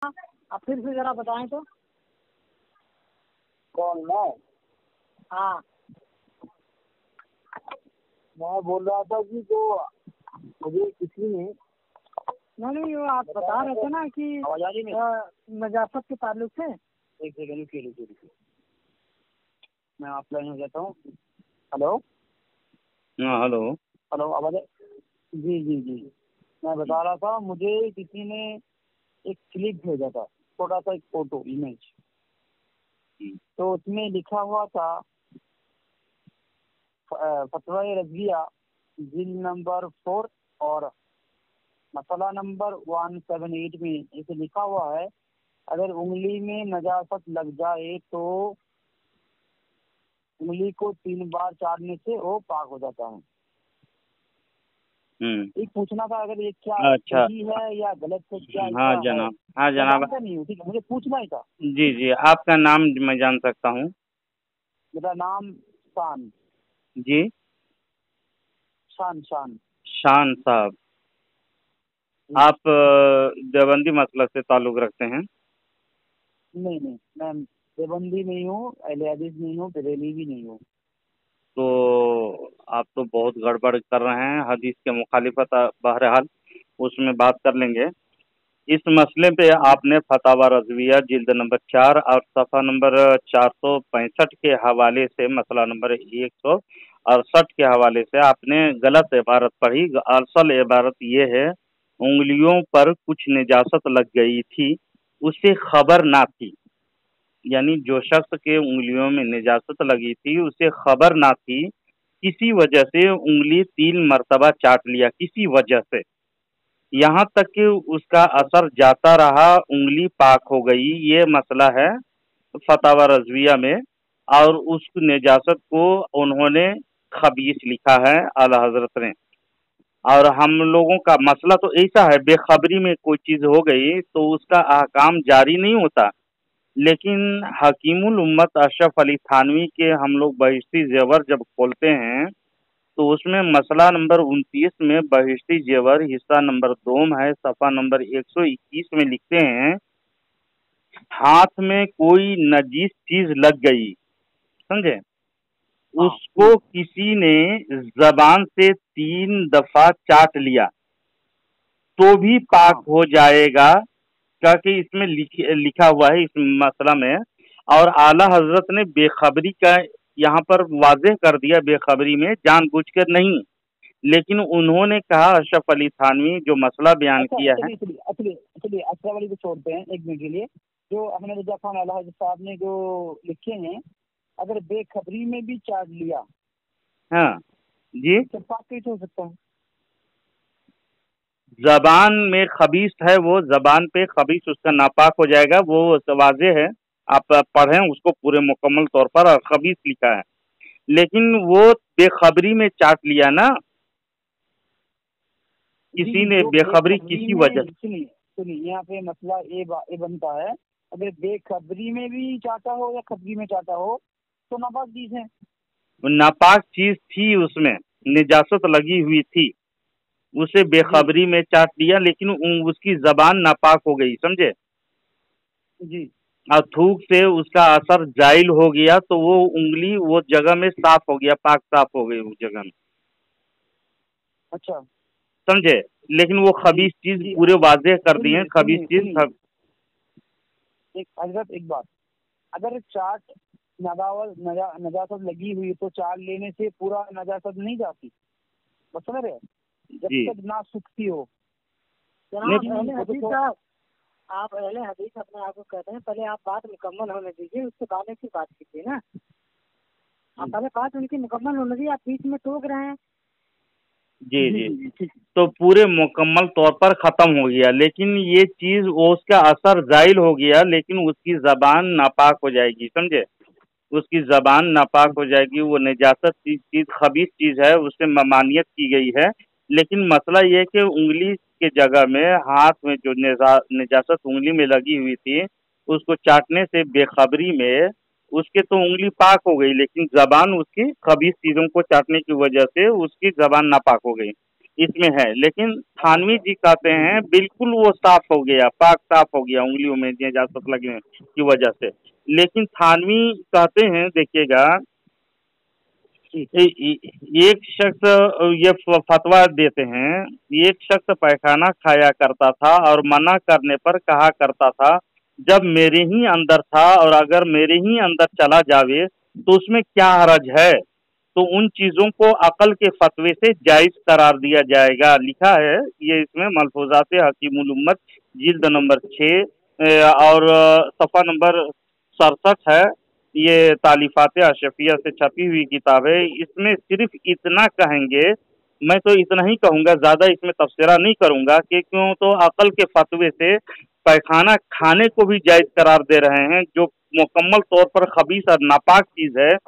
आप फिर से जरा बताएं तो। कौन मैं? हाँ, मैं बोल रहा था कि जो मुझे किसी ने नहीं वो आप बता रहे थे ना कि आवाज आ रही है? नजाफत के ताल्लुक से। एक सेकंड रुकिए, मैं ऑफलाइन हो जाता हूँ। हेलो हाँ हेलो। हेलो, आवाज जी जी जी, मैं बता रहा था मुझे किसी ने एक क्लिप भेजा था, छोटा सा एक फोटो इमेज, तो उसमें लिखा हुआ था फतवा रज़विया जिल्द नंबर 4 और मसला नंबर 178 में इसे लिखा हुआ है, अगर उंगली में नजासत लग जाए तो उंगली को 3 बार चाटने से वो पाक हो जाता है। एक पूछना था अगर ये क्या अच्छा सही है या गलत है, क्या हाँ जनाब, हाँ जनाब, नहीं हूँ, ठीक है, मुझे पूछना ही था। जी जी, आपका नाम मैं जान सकता हूँ? मेरा नाम शान जी शान शान शान साहब, आप देवबंदी मसलक से ताल्लुक़ रखते हैं? नहीं नहीं, मैं देवबंदी नहीं हूँ, अहले हदीस नहीं हूँ, बरेली भी नहीं हूँ। तो आप तो बहुत गड़बड़ कर रहे हैं, हदीस के मुखालिफत। बहरहाल उसमें बात कर लेंगे। इस मसले पे आपने फतावा रज़विया जिल्द नंबर 4 और सफ़ा नंबर 465 के हवाले से, मसला नंबर 168 के हवाले से आपने गलत इबारत पढ़ी। असल इबारत ये है, उंगलियों पर कुछ निजासत लग गई थी, उसे खबर ना थी। यानी जो शख्स के उंगलियों में निजासत लगी थी उसे खबर ना थी, किसी वजह से उंगली 3 मरतबा चाट लिया, किसी वजह से, यहाँ तक कि उसका असर जाता रहा, उंगली पाक हो गई। ये मसला है फतावा रज़विया में, और उस निजासत को उन्होंने खबीस लिखा है आला हजरत ने। और हम लोगों का मसला तो ऐसा है, बेखबरी में कोई चीज़ हो गई तो उसका अहकाम जारी नहीं होता। लेकिन हकीमुल उम्मत अशरफ अली थानवी के हम लोग बहिश्ती ज़ेवर जब खोलते हैं तो उसमें मसला नंबर 29 में बहिश्ती ज़ेवर हिस्सा नंबर 2 है, सफ़ा नंबर 121 में लिखते हैं, हाथ में कोई नजीस चीज लग गई, समझे, उसको किसी ने जबान से 3 दफा चाट लिया तो भी पाक हो जाएगा, क्योंकि इसमें लिखा हुआ है इस मसला में। और आला हजरत ने बेखबरी का यहाँ पर वाज़ेह कर दिया, बेखबरी में जानबूझकर नहीं, लेकिन उन्होंने कहा, अशरफ अली थानवी जो मसला बयान किया है। चलिए अशरफ अली को छोड़ते हैं एक मिनट के लिए। जो अहमद रजा खान आला हजरत साहब ने जो लिखे हैं, अगर बेखबरी में भी चाट लिया, हाँ जी, तो पाक कैसे हो सकता है? जबान में खबीस है, वो जबान पे खबीस उसका नापाक हो जाएगा, वो वाज़े है, आप पढ़ें उसको पूरे मुकम्मल तौर पर, और खबीस लिखा है। लेकिन वो बेखबरी में चाट लिया ना, किसी ने बेखबरी किसी वजह। सुनिए यहाँ पे मसला ये बनता है, अगर बेखबरी में भी चाहता हो या खबरी में चाहता हो तो नापाक चीज है। नापाक चीज थी, उसमें निजासत लगी हुई थी, उसे बेखबरी में चाट लिया, लेकिन उसकी जबान नापाक हो गई, समझे जी, और थूक से उसका असर जाइल हो गया तो वो उंगली वो जगह में साफ हो गया, पाक साफ हो गई उस जगह में। अच्छा, समझे, लेकिन वो खबीस चीज पूरे वाज़ेह कर दिए, खबीस चीज। एक हजरत एक बात, अगर चाट नजासत लगी हुई तो चाट लेने से पूरा नजासत नहीं जाती, बस समझ रहे, जब तक ना सूखती हो। आप अहले हदीस अपने आप को कहते हैं, पहले आप बात मुकम्मल होने दीजिए, उसके बाद की बात कीजिए ना। आप पहले बात उनकी मुकम्मल होने दीजिए, आप बीच में टोक रहे हैं। जी जी, तो पूरे मुकम्मल तौर पर ख़त्म हो गया, लेकिन ये चीज़ वो उसका असर ज़ाइल हो गया, लेकिन उसकी ज़बान नापाक हो जाएगी, समझे, उसकी ज़बान नापाक हो जाएगी, वो निजासत चीज़ खबीस चीज़ है, उससे ममानियत की गई है। लेकिन मसला ये है कि उंगली के जगह में हाथ में जो निजासत उंगली में लगी हुई थी, उसको चाटने से बेखबरी में उसके तो उंगली पाक हो गई, लेकिन जबान उसकी खबीस चीज़ों को चाटने की वजह से उसकी जबान नापाक हो गई। इसमें है। लेकिन थानवी जी कहते हैं बिल्कुल वो साफ हो गया, पाक साफ हो गया उंगलियों में नजासत लगने की वजह से। लेकिन थानवी कहते हैं, देखिएगा, एक शख्स ये फतवा देते हैं, एक शख्स पैखाना खाया करता था और मना करने पर कहा करता था जब मेरे ही अंदर था और अगर मेरे ही अंदर चला जावे तो उसमें क्या हरज है, तो उन चीजों को अकल के फतवे से जायज करार दिया जाएगा। लिखा है ये इसमें मलफूजात हकीमुल उम्मत जिल्द नंबर 6 और सफ़ा नंबर 67 है। ये तालीफात अशफिया से छपी हुई किताब है। इसमें सिर्फ इतना कहेंगे, मैं तो इतना ही कहूँगा, ज़्यादा इसमें तबसरा नहीं करूँगा कि क्यों तो अकल के फतवे से पैखाना खाने को भी जायज़ करार दे रहे हैं, जो मुकम्मल तौर पर खबीस और नापाक चीज़ है।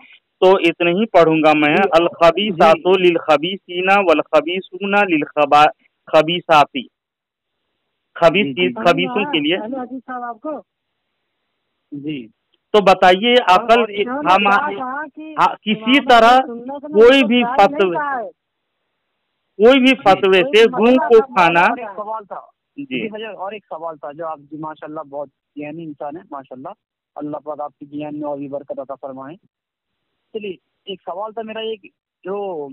तो इतने ही पढ़ूंगा मैं, अल खबीसातु लिल खबीसीना वल खबीसूना लिल खबीसाती। खबीस चीज खबीसों के लिए। साहब आपको जी तो बताइए अकल हम किसी तरह कोई भी फतवे से गूं को खाना। एक सवाल था जी और एक सवाल था, जो आप जी माशाल्लाह बहुत ज्ञानी इंसान है, माशाल्लाह, अल्लाह पाक आपकी ज्ञान में और भी बरकत अता फरमाए। चलिए एक सवाल था मेरा, एक जो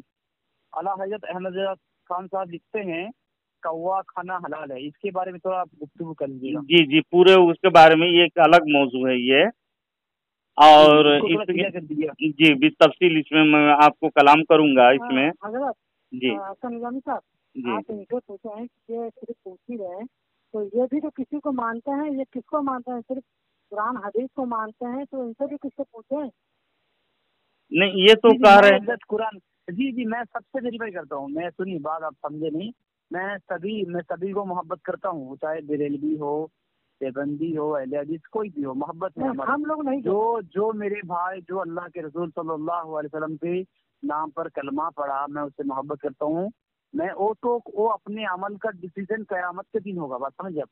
आला हजरत अहमद खान साहब लिखते हैं कौवा खाना हलाल है, इसके बारे में थोड़ा आप गुफ्तगू कर लीजिएगा। जी जी, पूरे उसके बारे में ये एक अलग मौजू है ये, और जी भी तफसील इसमें मैं आपको कलाम करूंगा इसमें। जी निजामी साहब, आप इनसे पूछे हैं कि ये सिर्फ पूछ ही रहे हैं, तो ये भी तो किसी को मानते हैं, ये किसको मानते हैं? सिर्फ कुरान हदीस को मानते हैं, तो इनसे भी किससे पूछे? नहीं ये तो कह रहे हैं कुरान। जी जी, मैं सबसे वेरीफाई करता हूँ। मैं सुनिए बात, आप समझे नहीं, मैं सभी को मोहब्बत करता हूँ, चाहे बरेलवी हो, देवबंदी हो, अहले हदीस, कोई भी हो, मोहब्बत है हमारी। हम लोग नहीं, जो मेरे भाई जो अल्लाह के रसूल सल्लल्लाहु अलैहि वसल्लम के नाम पर कलमा पढ़ा, मैं उससे मोहब्बत करता हूँ। मैं वो अपने अमल का डिसीजन क़यामत के दिन होगा, बात समझिए।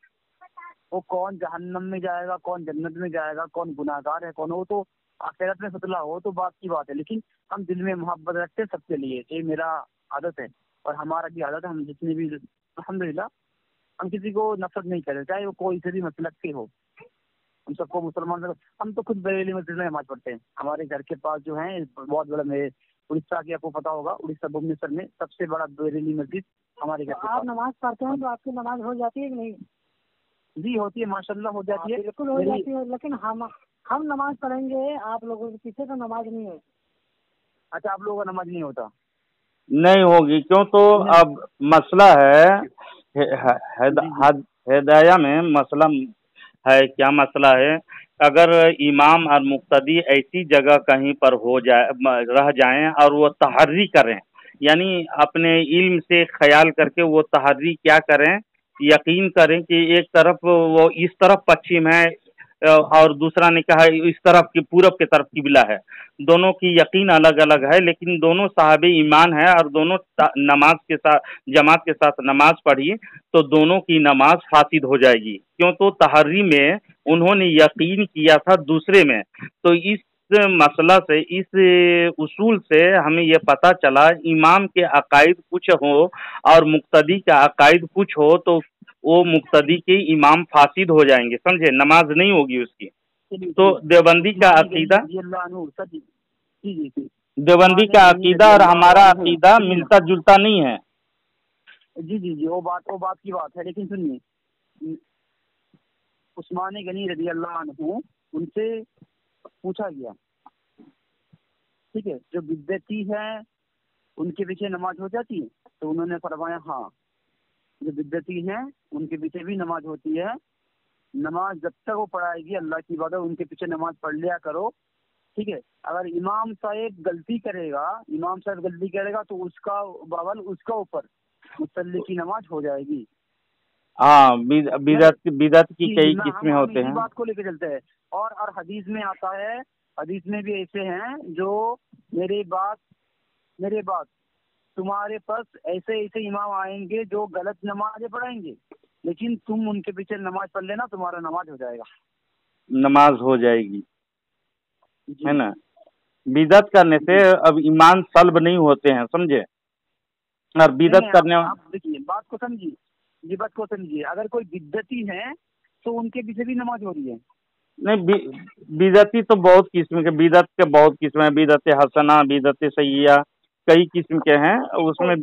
वो कौन जहन्नम में जाएगा, कौन जन्नत में जाएगा, कौन गुनाहगार है, कौन, वो तो आखिरत में फतला हो, तो बात की बात है। लेकिन हम दिल में मोहब्बत रखते सबके लिए, ये मेरा आदत है और हमारा भी आदत है। हम जितने भी अल्हम्दुलिल्लाह हम किसी को नफरत नहीं करते, चाहे वो कोई से भी मसलक के हो। हम सबको मुसलमान, हम तो खुद बरेली मस्जिद में नमाज पढ़ते हैं। हमारे घर के पास जो है बहुत बड़ा, मेरे उड़ीसा की आपको पता होगा, उड़ीसा भुवनेश्वर में सबसे बड़ा बरेली मस्जिद हमारे घर के पास। आप नमाज पढ़ते हैं तो आपकी नमाज हो जाती है कि नहीं? जी होती है, माशाल्लाह हो जाती है, बिल्कुल हो जाती है। लेकिन हम नमाज पढ़ेंगे, आप लोगों के पीछे तो नमाज नहीं है। अच्छा, आप लोगों का नमाज नहीं होता? नहीं होगी, क्यों तो अब मसला है हिदाया में मसला है। क्या मसला है? अगर इमाम और मुक्तदी ऐसी जगह कहीं पर हो जाए, रह जाएं और वो तहर्री करें, यानी अपने इल्म से ख्याल करके वो तहर्री क्या करें, यकीन करें कि एक तरफ वो इस तरफ पश्चिम है और दूसरा ने कहा इस तरफ की पूरब के तरफ किबला है, दोनों की यकीन अलग अलग है, लेकिन दोनों साहबे ईमान है और दोनों नमाज के साथ जमात के साथ नमाज पढ़ी तो दोनों की नमाज फासिद हो जाएगी। क्यों तो तहर्री में उन्होंने यकीन किया था दूसरे में। तो इस मसला से, इस उसूल से हमें ये पता चला इमाम के अकायद कुछ हो और मुक्तदी का अकायद कुछ हो तो वो मुक्तदी के इमाम फासिद हो जाएंगे, समझे, नमाज नहीं होगी उसकी। तो देवबंदी का अकीदा और हमारा अकीदा मिलता जुलता नहीं है। जी जी जी, वो बात की बात है। लेकिन सुनिए, उस्मान गनी रज़ी अल्लाह अन्हु उनसे पूछा गया, ठीक है, जो बिद्दती है उनके पीछे नमाज हो जाती है? तो उन्होंने फरमाया हाँ, जो बिद्दती हैं उनके पीछे भी नमाज होती है। नमाज जब तक वो पढ़ाएगी अल्लाह की इबादत, उनके पीछे नमाज पढ़ लिया करो, ठीक है। अगर इमाम साहब गलती करेगा तो उसका बावल उसका ऊपर, मुसल्ली की नमाज हो जाएगी। हाँ, बिदअत की कई किस्में होते हैं, बात को लेकर चलते हैं। और हदीस में आता है, हदीस में भी ऐसे हैं जो मेरे बात तुम्हारे पास ऐसे इमाम आएंगे जो गलत नमाजें पढ़ाएंगे, लेकिन तुम उनके पीछे नमाज पढ़ लेना, तुम्हारा नमाज हो जाएगा, नमाज हो जाएगी, है ना। बिदअत करने से अब ईमान सल्ब नहीं होते हैं, समझे। और बिदत करने आप देखिए बात को समझिए, ये बात को समझिए, अगर कोई बिदती है तो उनके पीछे भी नमाज हो रही है। नहीं, बिदती तो बहुत किस्म के, बिदत के बहुत किस्म है, बिदत हसना, बिदत सैया, कई किस्म के हैं उसमें।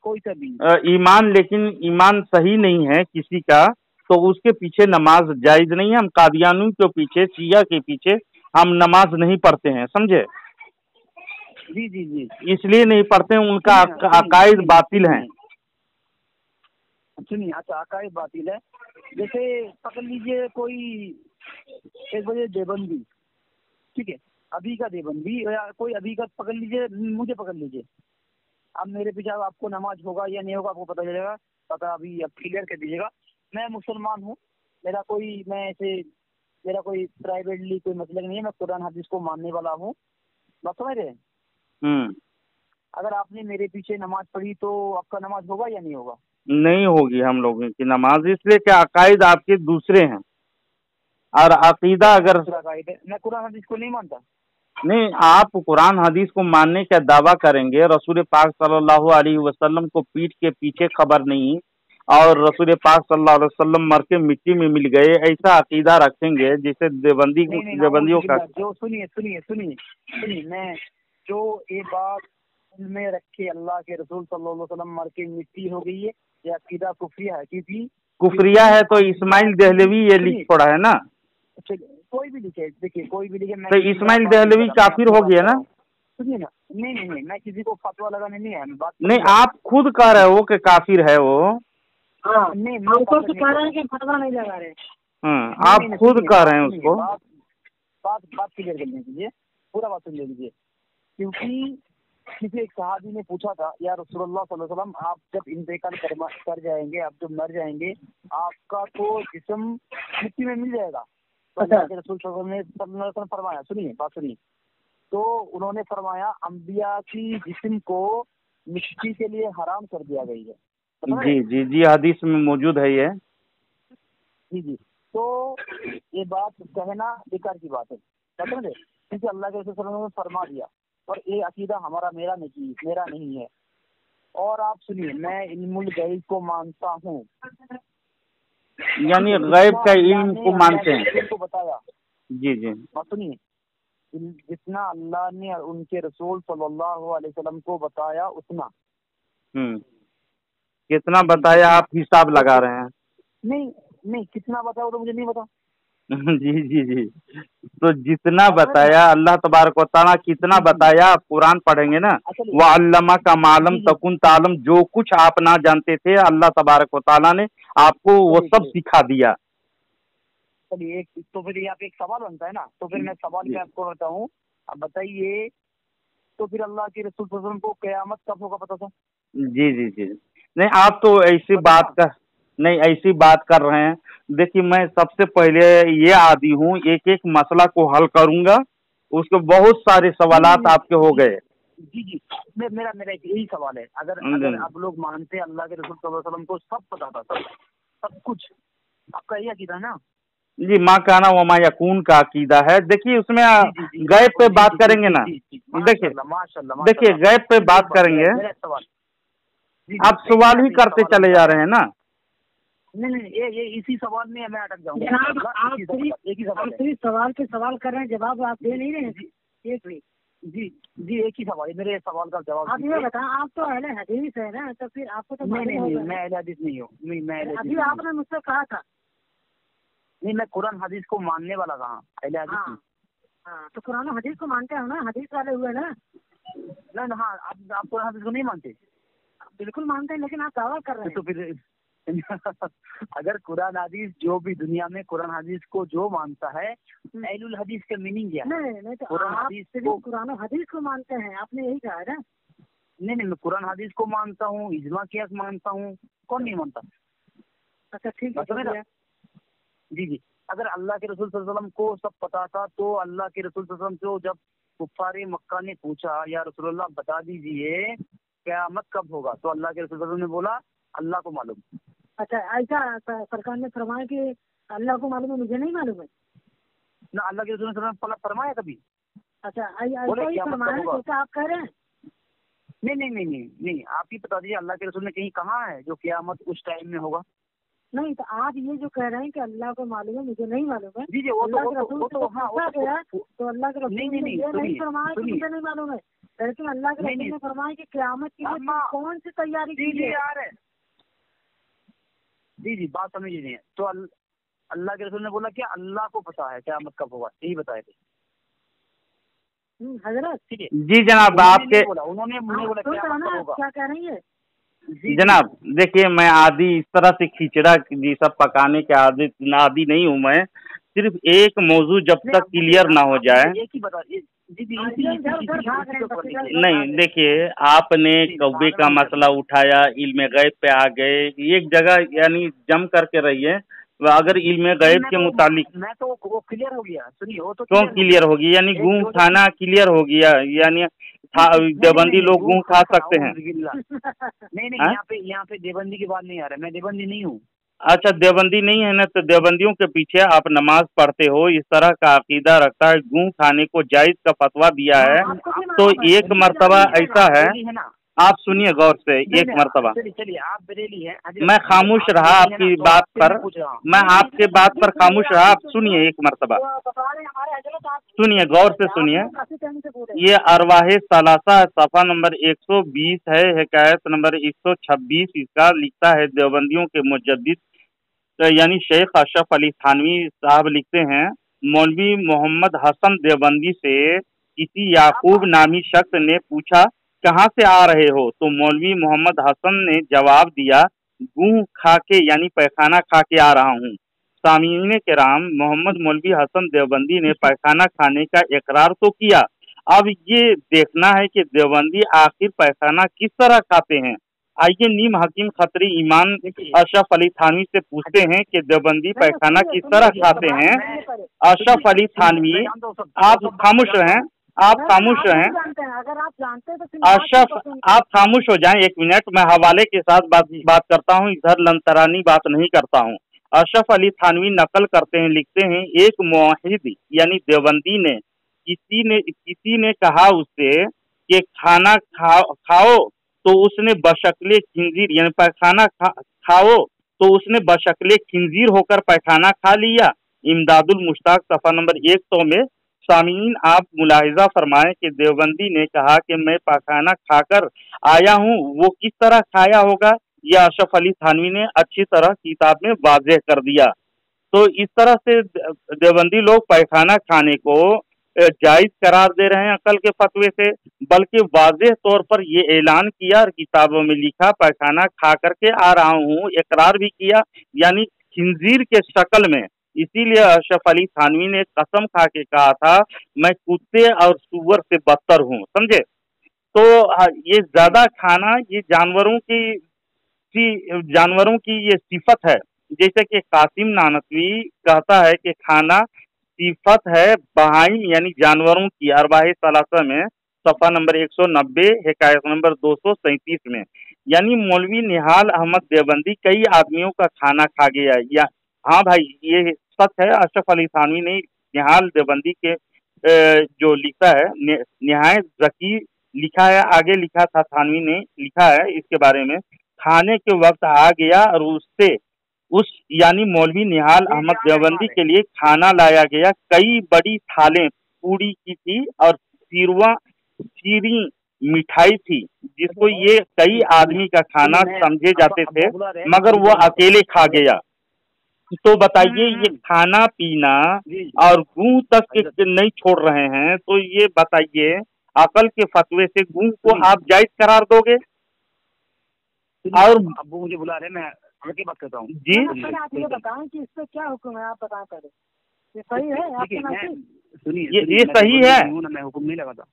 कोई सभी ईमान, लेकिन ईमान सही नहीं है किसी का तो उसके पीछे नमाज जायज नहीं है। हम कादियानी के पीछे, शिया के पीछे हम नमाज नहीं पढ़ते हैं, समझे? जी जी जी, इसलिए नहीं पढ़ते हैं, उनका अकायद बातिल है। सुनिए, अच्छा अकायद बातिल है। जैसे पकड़ लीजिए कोई एक बजे देवबंदी, ठीक है, अभी का देवबंदी या कोई अभी का पकड़ लीजिए, मुझे पकड़ लीजिए, अब मेरे पीछे आपको नमाज होगा या नहीं होगा आपको पता चलेगा, पता अभी अब क्लियर कर दीजिएगा। मैं मुसलमान हूँ, मेरा कोई प्राइवेटली कोई मतलब नहीं है, मैं कुरान हदीस को मानने वाला हूँ, बात समझ रहे हैं? अगर आपने मेरे पीछे नमाज पढ़ी तो आपका नमाज होगा या नहीं होगा? नहीं होगी हम लोगों की नमाज, इसलिए कि अकायद आपके दूसरे हैं। और अकीदा अगर मैं कुरान हदीस को नहीं मानता। नहीं, आप कुरान हदीस को मानने का दावा करेंगे, रसूल पाक सल्लल्लाहु अलैहि वसल्लम को पीठ के पीछे खबर नहीं, और रसूल पाक सल्लल्लाहु अलैहि वसल्लम मर के मिट्टी में मिल गए, ऐसा अकीदा रखेंगे जिसे देवबंदियों का। जो सुनिए, मैं जो ये बात में रखे अल्लाह के रसूल सल्लल्लाहु अलैहि वसल्लम मर के मिट्टी हो गई है, ये अकीदा कुफरिया है, क्योंकि कुफरिया है तो इस्माइल देहलवी ये लिख पड़ा है ना। कोई भी लिखे, देखिए कोई भी लिखे, तो इस्माइल देहलवी काफिर हो गया ना। सुनिए ना, नहीं, मैं किसी को फतवा लगाने नहीं आया, बात नहीं, आप खुद कह रहे हो कि काफिर है वो। नहीं, मैं तो कह रहा है कि फतवा नहीं लगा रहे। आप खुद कह रहे हैं उसको। बात क्लियर करने दीजिए, पूरा बात सुन लीजिए। क्योंकि किसी एक सहाबी ने पूछा था, या रसूलुल्लाह सल्लल्लाहु अलैहि वसल्लम, आप जब इंतकाल कर जाएंगे, आप जब मर जाएंगे, आपका तो जिस्म मिट्टी में मिल जाएगा। तो अल्लाह के रसूल सल्लल्लाहु अलैहि वसल्लम फरमाया, सुनिए बात सुनिए, तो उन्होंने फरमाया अंबिया की जिस्म को मिट्टी के लिए हराम कर दिया गई है। जी जी जी, हदीस में मौजूद है ये। जी, तो ये बात कहना बेकार की बात है, समझे? क्योंकि अल्लाह के रसूल सल्लल्लाहु अलैहि वसल्लम ने फरमा दिया, और ये अकीदा मेरा नहीं है। और आप सुनिए, मैं इल्मुल गैब को मानता हूँ, यानी गैब का इल्म को मानते हैं, को बताया। जी जी, सुनिए, जितना अल्लाह ने उनके रसूल सल्लल्लाहु अलैहि वसल्लम को बताया उतना। कितना बताया आप हिसाब लगा रहे हैं? नहीं, कितना बताया तो मुझे नहीं पता। जी जी जी, तो जितना बताया अल्लाह तबारक व तआला, कितना बताया आप कुरान पढ़ेंगे ना, वो अल्लमा का मालम तकुन तालम, जो कुछ आप ना जानते थे अल्लाह तबारक व तआला ने आपको वो सब सिखा दिया। चलिए, तो फिर आप एक सवाल बनता है ना, तो फिर मैं सवाल में आपको बताऊं, अब बताइए, तो फिर अल्लाह के रसूल सल्लल्लाहु अलैहि वसल्लम को क़यामत कब होगा पता था? जी जी जी, नहीं आप तो ऐसी बात कर रहे हैं। देखिए, मैं सबसे पहले ये आदी हूँ, एक एक मसला को हल करूंगा, उसके बहुत सारे सवालात आपके हो गए। जी, मेरा यही सवाल है, अगर आप लोग मानते हैं अल्लाह के रसूल सल्लल्लाहु अलैहि वसल्लम को सब पता था, सब कुछ, आपका यही अकीदा है ना? जी, माँ काना व माँ यकून का अकीदा है। देखिए, उसमें गैब पे बात करेंगे ना, देखिए गैब पे बात करेंगे, आप सवाल ही करते चले जा रहे हैं ना। नहीं, ये इसी सवाल में मैं अटक जाऊंगा। आप सिर्फ सवाल कर रहे हैं, जवाब आप दे नहीं रहे हैं। जी, एक ही सवाल, मेरे सवाल का जवाब आप ये बताएं, आप तो अहले हदीस है ना, तो फिर आपको तो नहीं, मैं अहले हदीस नहीं हूँ। अभी आपने मुझसे कहा था। नहीं, मैं कुरान हदीस को मानने वाला कहा, अहले हदीस। हाँ, तो कुरान हदीस को मानते हो ना, हदीस वाले हुए ना। नहीं, हाँ, आप कुरान हदीस को नहीं मानते? बिल्कुल मानते हैं, लेकिन आप दावा कर रहे हैं। तो फिर अगर कुरान हदीस, जो भी दुनिया में कुरान हदीस को जो मानता है, अहलुल हदीस का मीनिंग क्या है? नहीं, तो कुरान हदीस को मानते हैं, आपने यही कहा है ना। नहीं, मैं कुरान हदीस को मानता हूँ, इजमा कियास मानता हूँ, कौन नहीं मानता? अच्छा, ठीक है। जी, अगर अल्लाह के रसूल सल्लल्लाहु अलैहि वसल्लम को सब पता था, तो अल्लाह के रसूल सल्लल्लाहु अलैहि वसल्लम को जब कुफ्फारे मक्का ने पूछा, या रसूलुल्लाह बता दीजिए क़यामत कब होगा, तो अल्लाह के रसूल सल्लल्लाहु अलैहि वसल्लम ने बोला अल्लाह को मालूम। अच्छा, ऐसा सरकार ने फरमाया कि अल्लाह को मालूम है, मुझे नहीं मालूम है ना? अल्लाह के रसूल सल्लल्लाहु अलैहि वसल्लम फरमाया कभी? अच्छा, ऐसा ही फरमाया, जैसा आप कह रहे हैं। نہیں آپ ہی بتا دیجیے اللہ کے رسول نے کہیں کہا ہے جو قیامت اس ٹائم میں ہوگا؟ نہیں تو آپ یہ جو کہہ رہے ہیں کہ اللہ کو معلوم ہے مجھے نہیں معلوم ہے. جی تو اللہ کے رسول تو نہیں فرمایا کہ مجھے نہیں معلوم ہے, لیکن اللہ کے رسول نے فرمایا کہ قیامت کی کون سی تیاری کی ہے. جی بات سمجھیے. تو اللہ کے رسول نے بولا کہ اللہ کو پتا ہے قیامت کب ہوگا, یہی بتائے تھے حضرت. جی جناب آپ کے انہوں نے بولا کیا کہہ رہی ہے جناب. دیکھیے میں عادی اس طرح سے کھچڑا جی سب پکانے کے عادی نہیں ہوں. میں صرف ایک موضوع جب تک کلیئر نہ ہو جائے. نہیں دیکھیے آپ نے کوے کا مسئلہ اٹھایا, علم غیب پہ آ گئے. ایک جگہ یعنی جم کر کے رہیے. اگر علم غیب کے متعلق میں تو وہ کلیئر ہو گیا. سنیے وہ تو کیوں کلیئر ہو گیا؟ یعنی گوں کھانا کلیئر ہو گیا, یعنی دیوبندی لوگ گوں کھا سکتے ہیں. نہیں یہاں پہ دیوبندی کی بات نہیں آ رہا ہے. میں دیوبندی نہیں ہوں. اچھا دیوبندی نہیں ہے نا, تو دیوبندیوں کے پیچھے آپ نماز پڑھتے ہو, اس طرح کا عقیدہ رکھتا ہے, گوں کھانے کو جائز کا فتویٰ دیا ہے. تو ایک مرتبہ ایسا ہے, آپ سنیے غور سے. ایک مرتبہ میں خاموش رہا آپ کی بات پر, میں آپ کے بات پر خاموش رہا. آپ سنیے ایک مرتبہ, سنیے غور سے سنیے. یہ ارواح ثلاثہ صفحہ نمبر 120 ہے, حکایت نمبر 126. اس کا لکھتا ہے دیوبندیوں کے مجدد یعنی شیخ اشرف علی تھانوی صاحب لکھتے ہیں, مولوی محمد حسن دیوبندی سے کسی یعقوب نامی شخص نے پوچھا کہاں سے آ رہے ہو؟ تو مولوی محمد حسن نے جواب دیا گوں کھا کے یعنی پیخانہ کھا کے آ رہا ہوں. سامعین کرام, محمد مولوی حسن دیوبندی نے پیخانہ کھانے کا اقرار تو کیا. اب یہ دیکھنا ہے کہ دیوبندی آخر پیخانہ کس طرح کھاتے ہیں. آئیے نیم حکیم خطری ایمان اشرف علی تھانوی سے پوچھتے ہیں کہ دیوبندی پیخانہ کس طرح کھاتے ہیں. اشرف علی تھانوی, آپ خاموش رہیں, آپ خاموش رہیں. اشرف آپ خاموش ہو جائیں ایک منٹ. میں حوالے کے ساتھ بات کرتا ہوں, ادھر لنترانی بات نہیں کرتا ہوں. اشرف علی تھانوی نقل کرتے ہیں, لکھتے ہیں ایک موحد یعنی دیوبندی نے کسی نے کہا اس سے کہ کھانا کھاؤ, تو اس نے بشکل خنزیر یعنی پیخانہ کھاؤ, تو اس نے بشکل خنزیر ہو کر پیخانہ کھا لیا. امداد المشتاق صفحہ نمبر 100 میں. سامعین آپ ملاحظہ فرمائیں کہ دیوبندی نے کہا کہ میں پیخانہ کھا کر آیا ہوں, وہ کس طرح کھایا ہوگا یہ اشرف علی تھانوی نے اچھی طرح کتاب میں واضح کر دیا. تو اس طرح سے دیوبندی لوگ پیخانہ کھانے کو جائز قرار دے رہے ہیں عقل کے فتوے سے, بلکہ واضح طور پر یہ اعلان کیا اور کتابوں میں لکھا پیخانہ کھا کر کے آ رہا ہوں, اقرار بھی کیا یعنی خنزیر کے شکل میں. اسی لیے اشرف علی تھانوی نے قسم کھا کے کہا تھا میں کتے اور سور سے بدتر ہوں. سمجھے؟ تو یہ زیادہ کھانا یہ جانوروں کی یہ صفت ہے. جیسے کہ قاسم نانوتوی کہتا ہے کہ کھانا صفت ہے بہائم یعنی جانوروں کی, ارواح ثلاثہ میں صفحہ نمبر 190 حکایت نمبر 237 میں. یعنی مولوی نہال احمد دیوبندی کئی آدمیوں کا کھانا کھا گیا. ہاں بھائی یہ سچ ہے. اشرف علی تھانوی نے نہال دیوبندی کے جو لکھا ہے نہایت ذکی لکھا ہے, آگے لکھا تھا تھانوی نے لکھا ہے اس کے بارے میں, کھانے کے وقت آ گیا اور اس یعنی مولوی نہال احمد دیوبندی کے لیے کھانا لایا گیا. کئی بڑی تھالیں پوڑی کی تھی اور شیریں مٹھائی تھی, جس کو یہ کئی آدمی کا کھانا سمجھے جاتے تھے, مگر وہ اکیلے کھا گیا. تو بتائیے یہ کھانا پینا اور گوں تک نہیں چھوڑ رہے ہیں, تو یہ بتائیے عقل کے فتوے سے گوں کو آپ جائز قرار دو گے؟ اور ابو مجھے بلا رہے, میں کی بات کرتا ہوں. جی آپ یہ بتائیں کہ اس پہ کیا حکم ہے, آپ بتائیں پہلے. یہ صحیح ہے؟ سنیے یہ صحیح ہے, میں حکم نہیں لگاتا.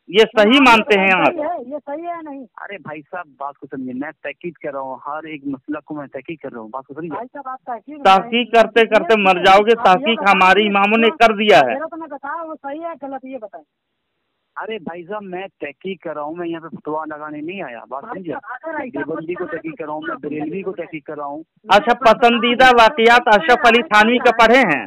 یہ صحیح مانتے ہیں آپ؟ یہ صحیح ہے نہیں؟ ارے بھائی صاحب بات کو سمجھیے, میں تحقیق کر رہا ہوں, ہر ایک مسئلہ کو میں تحقیق کر رہا ہوں. بات کو سمجھیے. تحقیق کرتے کرتے مر جاؤ گے. تحقیق ہمارے اماموں نے کر دیا ہے. تو میں بتاؤ وہ صحیح ہے غلط, یہ بتائیں. ارے بھائی صاحب میں تحقیق کر رہا ہوں, میں یہاں پہ فتوا لگانے نہیں آیا. بات سمجھے, دیوبندی کو تحقیق کر رہا ہوں, میں بریلوی کو تحقیق کر رہا ہوں. اچھا پسندیدہ واقعات اشرف علی تھانوی کا پڑھے ہیں؟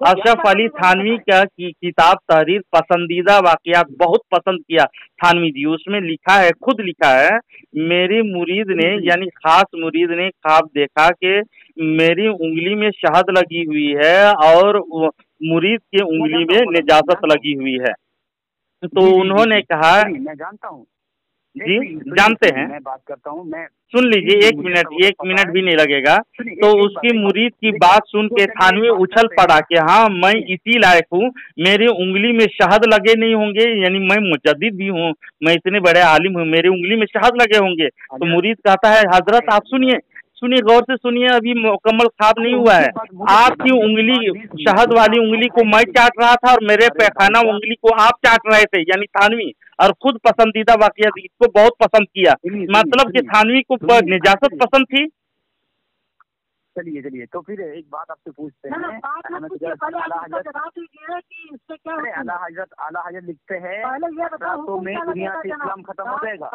اشرف علی تھانوی کا کی کتاب تحریر پسندیدہ واقعات بہت پسند کیا تھانوی جی. اس میں لکھا ہے، خود لکھا ہے، میری مرید نے یعنی خاص مرید نے خواب دیکھا کہ میری انگلی میں شہد لگی ہوئی ہے اور مرید کی انگلی میں نجاست لگی ہوئی ہے. تو انہوں نے کہا، میں جانتا ہوں جی جانتے ہیں، میں بات کرتا ہوں، میں سن لیجیے، ایک منٹ بھی نہیں لگے گا. تو اس کی مرید کی بات سن کے تھانوی اچھل پڑا کہ ہاں میں اسی لائق ہوں، میری انگلی میں شہد لگے نہیں ہوں گے، یعنی میں مجدد بھی ہوں، میں اتنے بڑے عالم ہوں، میری انگلی میں شہد لگے ہوں گے. تو مرید کہتا ہے حضرت آپ سنیے غور سے سنیے، ابھی مکمل خواب نہیں ہوا ہے. آپ کی انگلی، شہد والی انگلی کو میں چاٹ رہا تھا اور میرے پیخانہ انگلی کو آپ چاٹ رہے تھے، یعنی تھانوی. اور خود پسندیدہ واقعات اس کو بہت پسند کیا، مطلب کہ تھانوی کو نجاست پسند تھی. چلیے تو پھر ایک بات آپ سے پوچھتے ہیں، اعلیٰ حضرت لکھتے ہیں راتوں میں دنیا سے اسلام ختم ہو جائے گا.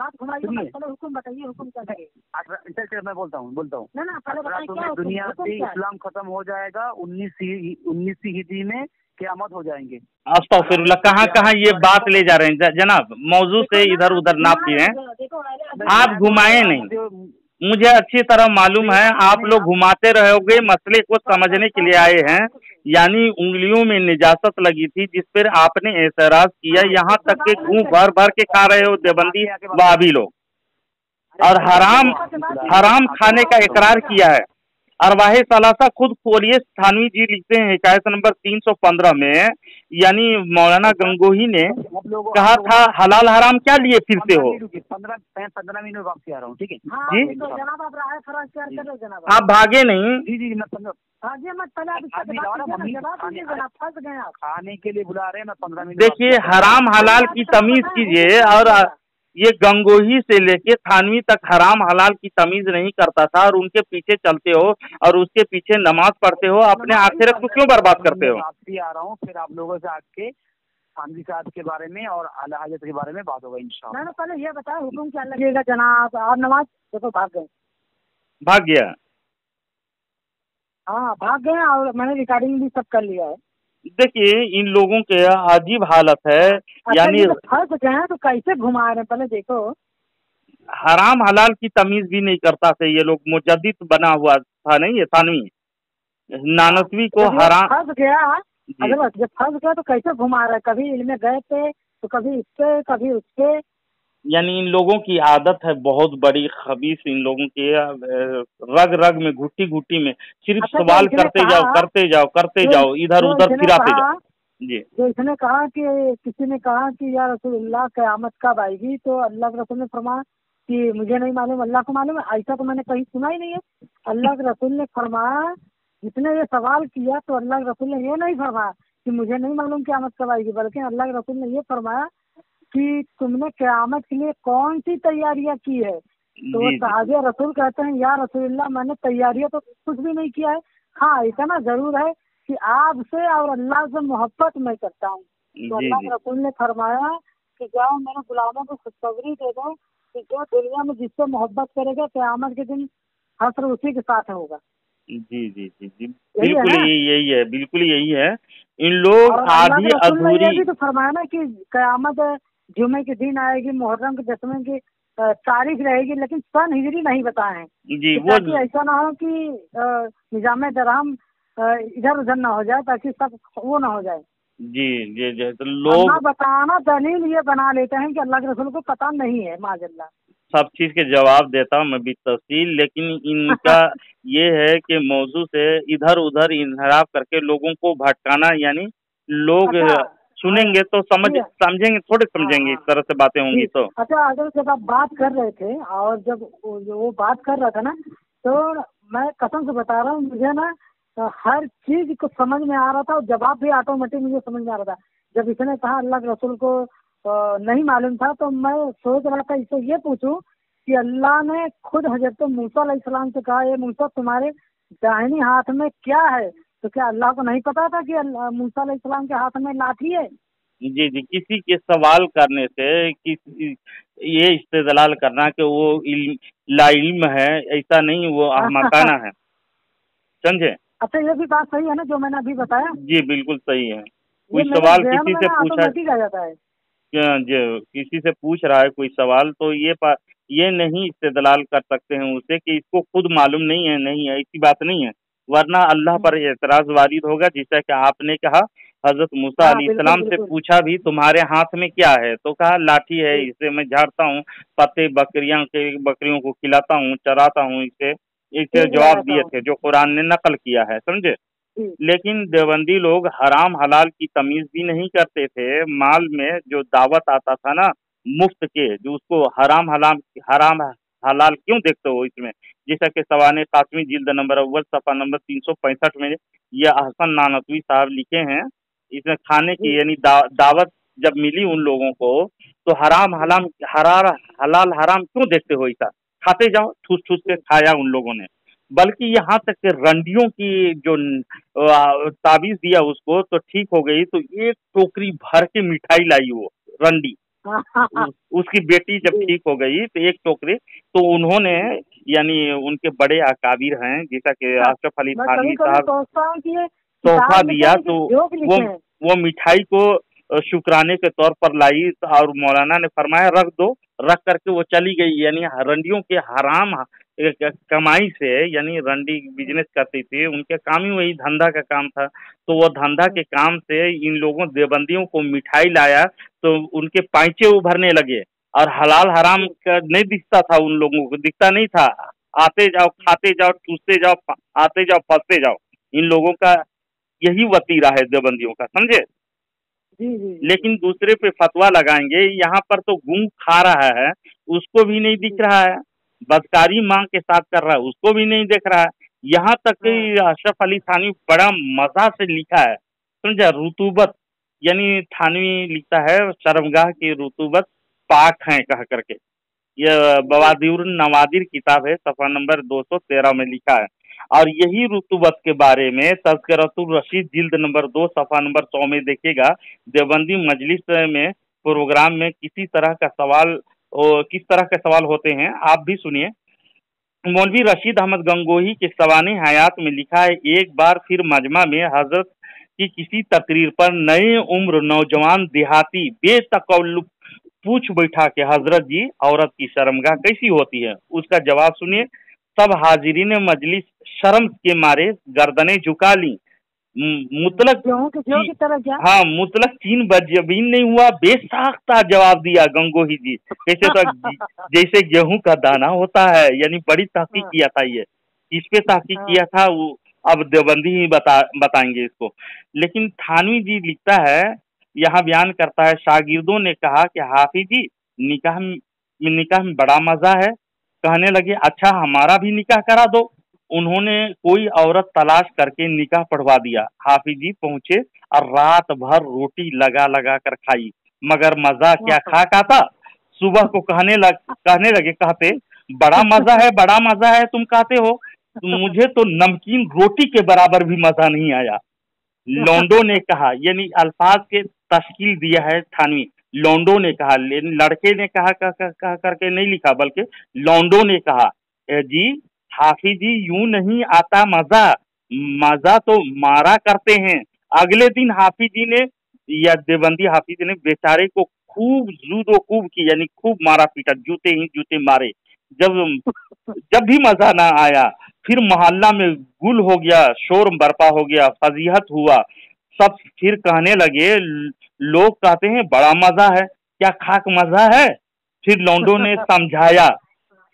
میں بولتا ہوں راتوں میں دنیا سے اسلام ختم ہو جائے گا، 19 ہجری میں قیامت ہو جائیں گے. استغفر اللہ، کہاں یہ بات لے جا رہے ہیں جناب؟ موضوع سے ادھر ادھر نہ پھریں، آپ گھمائیں نہیں. مجھے اچھی طرح معلوم ہے آپ لوگ گھماتے رہو گے، مسئلے کو سمجھنے کے لیے آئے ہیں. یعنی انگلیوں میں نجاست لگی تھی جس پر آپ نے اعتراض کیا، یہاں تک کہ گھوں بھر کے کھا رہے ہو دیوبندی وہابی لوگ، اور حرام کھانے کا اقرار کیا ہے. ارواح ثلاثہ خود کھولیے، تھانوی جی لکھتے ہیں حکایت نمبر 315 میں، یعنی مولانا گنگوہی نے کہا تھا حلال حرام کیا لیے پھرتے ہو. 15 منٹ واپسی آ رہا ہوں، ٹھیک ہے جی آپ بھاگے نہیں. کھانے کے لیے بلا رہے ہیں، میں 15 منٹ. دیکھیے حرام حلال کی تمیز کیجیے، اور یہ گنگوہی سے لے کے تھانوی تک حرام حلال کی تمیز نہیں کرتا تھا، اور ان کے پیچھے چلتے ہو اور اس کے پیچھے نماز پڑھتے ہو، اپنے آخرت کو کیوں برباد کرتے ہو؟ واپسی آ رہا ہوں، پھر آپ لوگوں سے آ کے تھانوی صاحب کے بارے میں اور اعلیٰ حضرت کے بارے میں بات ہوگا انشاءاللہ. پہلے یہ بتاؤ حکم کیا لگے گا جناب؟ آپ نماز دیکھو بھاگ گیا. ہاں بھاگ گئے، اور میں نے ریکارڈنگ بھی سب کر لیا ہے. دیکھیے ان لوگوں کے عجیب حالت ہے، یعنی پھنس گئے تو کیسے گھما رہے ہیں؟ پہلے دیکھو حرام حلال کی تمیز بھی نہیں کرتا تھے یہ لوگ. مجدد بنا ہوا تھا نہیں یہ تھانوی، نانوی کو حرام. پھنس گیا، جب پھنس گیا تو کیسے گھما رہے؟ کبھی علم میں گئے تھے تو کبھی اس سے کبھی اس سے. یعنی ان لوگوں کی عادت ہے بہت بڑی خبیث، ان لوگوں کی رگ رگ میں گھٹی گھٹی میں صرف سوال کرتے جاؤ ادھر ادھر پھراتے جاؤ. جی جو اس نے کہا کہ کسی نے کہا کہ یا رسول اللہ قیامت کب آئے گی، تو اللہ کے رسول نے فرمایا کہ مجھے نہیں معلوم، اللہ کو معلوم ہے. ایسا تو میں نے کہیں سنا ہی نہیں ہے. اللہ کے رسول نے فرمایا، جس نے یہ سوال کیا تو اللہ کے رسول نے یہ نہیں فرمایا کہ مجھے نہیں معلوم قیامت کب آئے گی، بلکہ اللہ کے رسول نے یہ فرمایا کہ تم نے قیامت کے لیے کون سی تیاریاں کی ہے. تو وہ صحابہ رسول کہتے ہیں یا رسول اللہ میں نے تیاریاں تو کچھ بھی نہیں کیا ہے، ہاں اتنا ضرور ہے کہ آپ سے اور اللہ سے محبت میں کرتا ہوں. تو اللہ کے رسول نے فرمایا کہ جاؤ میرے غلاموں کو خوشخبری دے دو کہ جو دنیا میں جس سے محبت کرے گا قیامت کے دن حشر اسی کے ساتھ ہوگا. جی بالکل یہی ہے، بالکل یہی ہے. ان لوگ آدھی ادھوری تو فرمایا نا کہ قیامت جمعے کے دن آئے گی، محرم کے 10ویں کی تاریخ رہے گی، لیکن سن ہجری نہیں بتائے ہیں. جی وہ ایسا نہ ہو کہ نظام درہم ادھر ادھر نہ ہو جائے، تاکہ سب وہ نہ ہو جائے. جی تو لوگ بتانا دلیل یہ بنا لیتے ہیں کہ اللہ کے رسول کو پتہ نہیں ہے. معاذ اللہ سب چیز کے جواب دیتا ہوں میں بھی تفصیل، لیکن ان کا یہ ہے کہ موضوع سے ادھر ادھر انحراف کر کے لوگوں کو بھٹکانا، یعنی لوگ سنیں گے تو سمجھیں گے، تھوڑے سمجھیں گے اس طرح سے باتیں ہوں گی. تو اچھا اگر جب آپ بات کر رہے تھے اور جب وہ بات کر رہا تھا نا، تو میں قسم سے بتا رہا ہوں مجھے نا ہر چیز کو سمجھ میں آ رہا تھا، اور جواب بھی آٹومیٹک مجھے سمجھ میں آ رہا تھا. جب اس نے کہا اللہ کے رسول کو نہیں معلوم تھا، تو میں سوچ رہا تھا اس سے یہ پوچھوں کہ اللہ نے خود حضرت موسیٰ علیہ السلام سے کہا اے موسیٰ تمہارے داہنی ہاتھ میں کیا ہے؟ تو کیا اللہ کو نہیں پتا تھا کہ موسیٰ علیہ السلام کے ہاتھ میں لاٹھی ہے؟ جی کسی کے سوال کرنے سے یہ استدلال کرنا کہ وہ لا علم ہے، ایسا نہیں، وہ احمقانہ ہے، سمجھے. अच्छा ये भी बात सही है ना जो मैंने अभी बताया? जी बिल्कुल सही है। कोई ये मेरे सवाल जहन किसी में से ना पूछा, ऑटोमेटिक आ जाता है। जो किसी से पूछ रहा है कोई सवाल, तो ये नहीं इस्तेदलाल कर सकते हैं उसे कि इसको खुद मालूम नहीं है, नहीं है, ऐसी बात नहीं है, वरना अल्लाह पर एतराज वारिद होगा। जैसा कि आपने कहा, हजरत मूसा हाँ बिल्कुल अलैहिस्सलाम से बिल्कुल। पूछा भी तुम्हारे हाथ में क्या है, तो कहा लाठी है, जी इसे मैं झाड़ता हूँ, पत्ते बकरियों को खिलाता हूँ, चराता हूँ, इसे इसे ठीक जवाब लगाता दिए हूँ। थे, जो कुरान ने नकल किया है, समझे। जी लेकिन देवबंदी लोग हराम हलाल की तमीज भी नहीं करते थे। माल में जो दावत आता था ना, मुफ्त के, जो उसको हराम हलाल क्यों देखते हो इसमें। जैसा कि सवाने कासमी जिल्द नंबर अव्वल सफा नंबर 365 में ये अहसन नानतवी साहब लिखे हैं। इसमें खाने की जी यानी दावत जब मिली उन लोगों को, तो हराम जी हलाल हलाल हराम क्यों देखते हो ऐसा, खाते जाओ, ठूस ठूस के खाया उन लोगों ने। बल्कि यहाँ तक कि रंडियों की जो ताबीज दिया उसको तो ठीक हो गई, तो एक टोकरी भर के मिठाई लाई वो रंडी। हाँ हाँ हाँ। उसकी बेटी जब जी ठीक हो गई तो एक टोकरी, तो उन्होंने यानी उनके बड़े अकाबिर हैं जैसा कि हाँ, अशरफ अली मैं कभी थानवी कभी साहब, सोचता हूँ कि ये तोहफा किताब लिखे दिया, हैं कि तो जोक वो लिखे हैं। वो मिठाई को शुक्राने के तौर पर लाई, और मौलाना ने फरमाया रख दो, रख करके वो चली गई। यानी रंडियों के हराम कमाई से, यानी रंडी बिजनेस करती थी, उनके काम ही वही धंधा का काम था, तो वो धंधा के काम से इन लोगों देवबंदियों को मिठाई लाया, तो उनके पैंचे उभरने लगे, और हलाल हराम का नहीं दिखता था, उन लोगों को दिखता नहीं था। आते जाओ, खाते जाओ, ठूसते जाओ, आते जाओ, फंसते जाओ, इन लोगों का यही वतीरा है देवबंदियों का, समझे। जी जी जी जी लेकिन दूसरे पे फतवा लगाएंगे, यहाँ पर तो घूम खा रहा है, उसको भी नहीं दिख रहा है, बदकारी मांग के साथ कर रहा है, उसको भी नहीं देख रहा है। यहाँ तक कि हाँ अशरफ अली थानवी बड़ा मजा से लिखा है, समझा, रुतूबत, यानी थानवी लिखता है शर्मगाह की रुतूबत पाक है कह करके। यह जी बवादीर नवादिर किताब है, सफा नंबर 213 में लिखा है। और यही रुतूबत के बारे में तज़किरतुर रशीद जिल्द नंबर 2 सफा नंबर 100 में देखिएगा। देवबंदी मजलिस में प्रोग्राम में किस तरह के सवाल होते हैं, आप भी सुनिए। मौलवी रशीद अहमद गंगोही के सवाने हयात में लिखा है, एक बार फिर मजमा में हजरत की किसी तकरीर पर नए उम्र नौजवान देहाती बेतकल्लुफ पूछ बैठा कि हजरत जी औरत की शर्मगाह कैसी होती है। उसका जवाब सुनिए। सब हाजिरीन मजलिस शर्म के मारे गर्दनें झुका ली। मुतलक गेहूं के घ्यो की तरह क्या? हाँ, मुतलक चीन बजबीन नहीं हुआ, बेसाख्ता जवाब दिया गंगोही जी, कैसे तो जैसे गेहूं का दाना होता है। यानी बड़ी तहकीक हाँ किया था ये, किस पे तहकीक हाँ किया था वो अब देवबंदी ही बताएंगे इसको। लेकिन थानवी जी लिखता है, यहाँ बयान करता है, शागिर्दों ने कहा कि हाफिज जी निकाह में बड़ा मजा है। कहने लगे अच्छा हमारा भी निकाह करा दो। उन्होंने कोई औरत तलाश करके निकाह पढ़वा दिया। हाफिज जी पहुंचे और रात भर रोटी लगा लगा कर खाई, मगर मजा क्या खाक आता। सुबह को कहने लगे कहते बड़ा मजा है तुम कहते हो, मुझे तो नमकीन रोटी के बराबर भी मजा नहीं आया। लौंडो ने कहा, यानी अल्फाज के तश्कील दिया है थानवी। लौंडो ने कहा, लड़के ने कहा करके नहीं लिखा, बल्कि लौंडो ने कहा, जी हाफिज जी यूं नहीं आता मजा, मजा तो मारा करते हैं। अगले दिन हाफिज जी ने या देवबंदी हाफिज ने बेचारे को खूब जूदो खूब की, यानी खूब मारा पीटा, जूते ही जूते मारे। जब जब भी मजा ना आया, फिर मोहल्ला में गुल हो गया, शोर बर्पा हो गया, फजीहत हुआ। सब फिर कहने लगे, लोग कहते हैं बड़ा मजा है, क्या खाक मजा है। फिर लौंडो ने समझाया,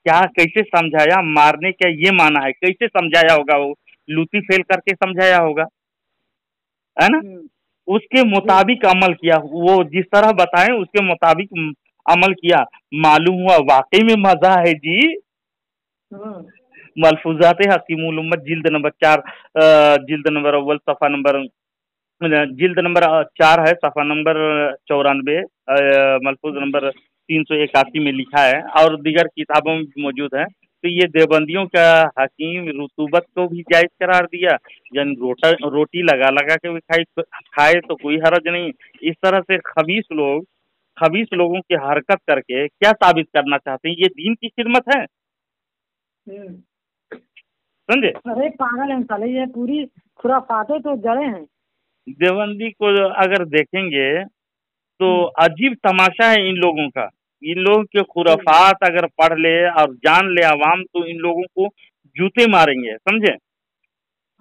क्या कैसे समझाया, मारने का ये माना है, कैसे समझाया होगा, वो लूटी फेल करके समझाया होगा, है ना। उसके जी मुताबिक अमल किया, वो जिस तरह बताएं उसके मुताबिक अमल किया। मालूम हुआ वाकई में मजा है जी। मलफूजात हकीमुल उम्मत जिल्द नंबर 4 जिल्द नंबर अव्वल सफा नंबर जिल्द नंबर 4 है, सफा नंबर 94, मलफूज नंबर 381 में लिखा है, और दीगर किताबों में भी मौजूद है। तो ये देवबंदियों का हकीम रुतूबत को भी जायज करार दिया, यानी रोटी लगा लगा के भी खाए तो कोई हरज नहीं। इस तरह से खबीस लोगों की हरकत करके क्या साबित करना चाहते हैं, ये दीन की खिदमत है। समझे। अरे पागल है साले, ये पूरी खुराफाते तो जड़े हैं। देवबंदी को अगर देखेंगे तो अजीब तमाशा है इन लोगों का। इन लोगों के खुराफात अगर पढ़ ले और जान ले आवाम तो इन लोगों को जूते मारेंगे, समझे।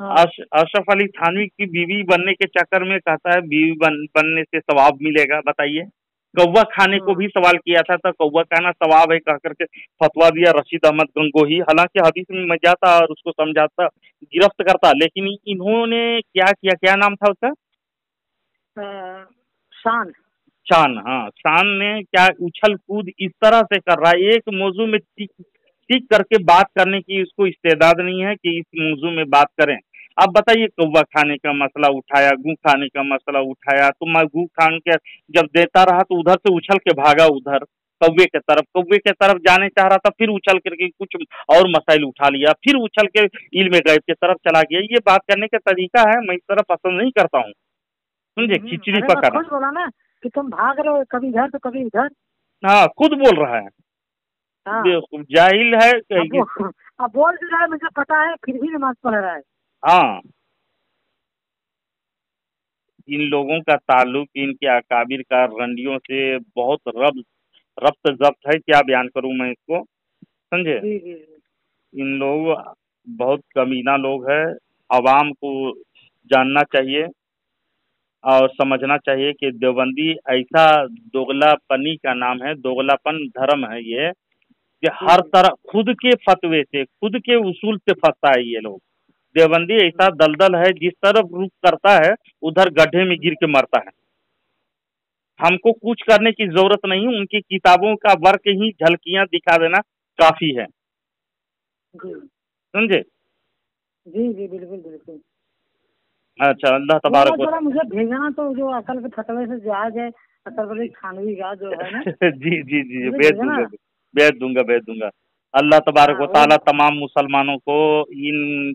हाँ। अशरफ अली थानवी की बीवी बनने के चक्कर में कहता है बीवी बनने से सवाब मिलेगा। बताइए, कौवा खाने को भी सवाल किया था तो कौवा खाना सवाब है कह करके फतवा दिया रशीद अहमद गंगोही। हालांकि हदीस में मैं जाता और उसको समझाता, गिरफ्त करता, लेकिन इन्होंने क्या किया, क्या नाम था उसका, शान। शान, हाँ शान ने क्या उछल कूद इस तरह से कर रहा है। एक मौजू में टिक करके बात करने की उसको इस्तेदाद नहीं है कि इस मौजू में बात करें। अब बताइए, कौवा खाने का मसला उठाया, गू खाने का मसला उठाया, तो मैं गू खान के जब देता रहा तो उधर से उछल के भागा उधर कौवे के तरफ जाने चाह रहा था, फिर उछल करके कुछ और मसाइल उठा लिया, फिर उछल के इल्म गैब के तरफ चला गया। ये बात करने का तरीका है, मैं इस तरह पसंद नहीं करता हूँ, समझे। खिचड़ी पकाना। खुद बोला ना कि तुम भाग रहे हो कभी इधर तो कभी इधर। हाँ, खुद बोल रहा है। हाँ। जाहिल है। अब बोल भी रहा है, मुझे पता है, फिर भी नमाज पढ़ रहा है। हाँ, इन लोगों का ताल्लुक इनके अकाबिर का रंडियों से बहुत रब्त जब्त है। क्या बयान करूं मैं इसको, समझे। इन लोग बहुत कमीना लोग हैं। आवाम को जानना चाहिए और समझना चाहिए कि देवबंदी ऐसा दोगलापनी का नाम है, दोगलापन धर्म है ये, कि हर तरह खुद के फतवे से, खुद के उसूल से फंसता है ये लोग। देवबंदी ऐसा दलदल है, जिस तरफ रुख करता है उधर गड्ढे में गिर के मरता है। हमको कुछ करने की जरूरत नहीं, उनकी किताबों का वर्क ही झलकियां दिखा देना काफी है, समझे। जी जी बिल्कुल बिल्कुल। अच्छा, अल्लाह तबारक। मुझे भेजना तो जो अकल के फतवे से जायज है, अशरफ अली थानवी का जो है ना। जी जी जी, भेज दूंगा। अल्लाह तबारक व तआला तमाम मुसलमानों को इन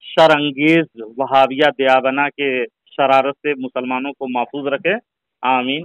शरअंगेज वहाबिया दयाबना के शरारत से मुसलमानों को महफूज रखे, आमीन।